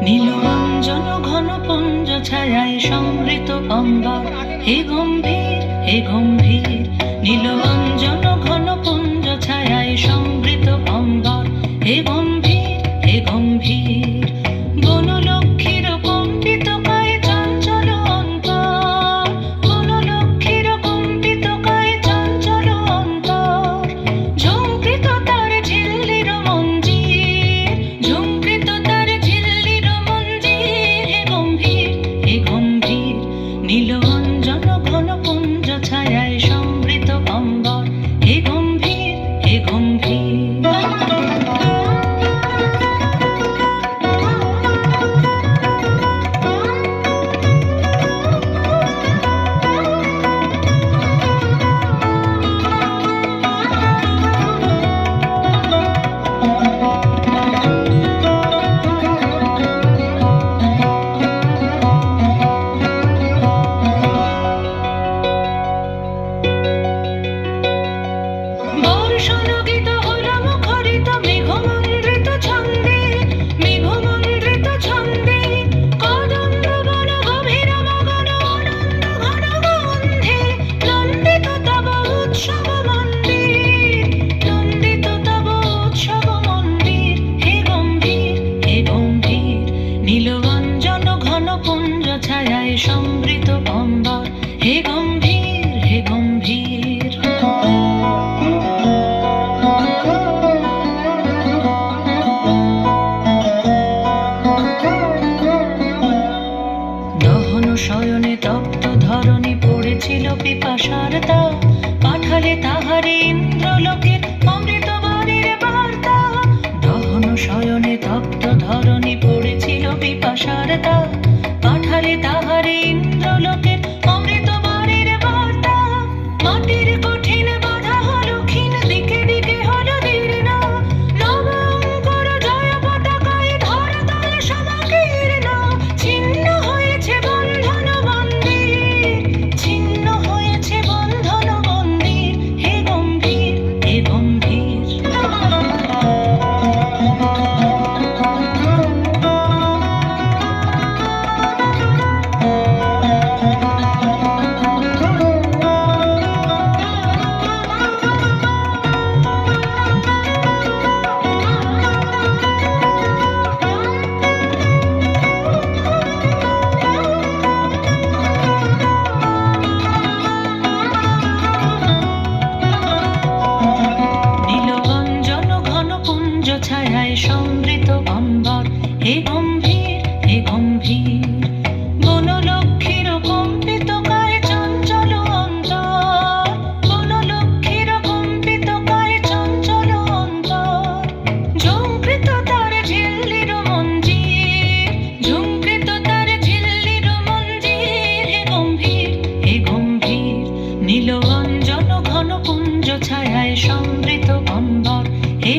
নীলরঞ্জন ঘন পুঞ্জ ছায়ায় সমৃত অম্বর, হে গম্ভীর হে গম্ভীর। নীলরঞ্জন ঘন পুঞ্জ ছায়ায় সমৃত অম্বর, হে গম্ভীর হে গম্ভীর। বনলক্ষ্মীর কম্পিত কায় চঞ্চল অন্তর, বনলক্ষ্মীর কম্পিত কায় চঞ্চল অন্তর। ঝঙ্কৃত তার ঝিল্লির মঞ্জির, ঝঙ্কৃত তার ঝিল্লির মঞ্জির, হে গম্ভীর হে গম্ভীর। নীলরঞ্জন ঘন পুঞ্জ ছায়ায় সমৃত অম্বর, হে গম্ভীর হে গম্ভীর। বর্ষণগীত হলো মুখরিত মেঘমন্দ্রিত ছন্দে, মেঘমন্দ্রিত ছন্দে। কদম্ব বন গভীর মগন আনন্দ ঘন গন্ধে, নন্দিত তব উৎসব মন্দির, নন্দিত তব উৎসব মন্দির, হে গম্ভীর হে গম্ভীর। নীলরঞ্জন ঘন পুঞ্জ ছায়ায় সমৃত অম্বর, হে গম্ভীর হে গম্ভীর। দহন শয়নে তপ্ত ধরণী পড়েছিল পিপাসার দাও, পাঠালে তাহারে ইন্দ্রলোকের অমৃত বাণীর বার্তা। দহন শয়নে তপ্ত ধরণী পড়েছিল পিপাসার দাও, পাঠালে তাহারে ইন্দ্রলোকের অমৃত বাণীর বার্তা। মাটির কঠিন বাধা হলো ক্ষীণ, দিকে দিকে হলো দীর্ণ, নবঙ্কর জয় পতাকায় ধরাতল সমাকীর্ণ। ছিন্ন হয়েছে বন্ধন মন্দির, ছিন্ন হয়েছে বন্ধন মন্দির, হে গম্ভীর হে গম্ভীর। নীলরঞ্জন ঘন পুঞ্জ ছায়ায় সমৃত অম্বর, হে গম্ভীর হে গম্ভীর। বনলক্ষ্মীর কম্পিত কায় চঞ্চল অন্তর, বনলক্ষ্মীর কম্পিত কায় চঞ্চল অন্তর। ঝঙ্কৃত তার ঝিল্লির মঞ্জির, ঝঙ্কৃত তার ঝিল্লির মঞ্জির, হে গম্ভীর হে গম্ভীর। নীলরঞ্জন ঘন পুঞ্জ ছায়ায় সমৃত অম্বর, হে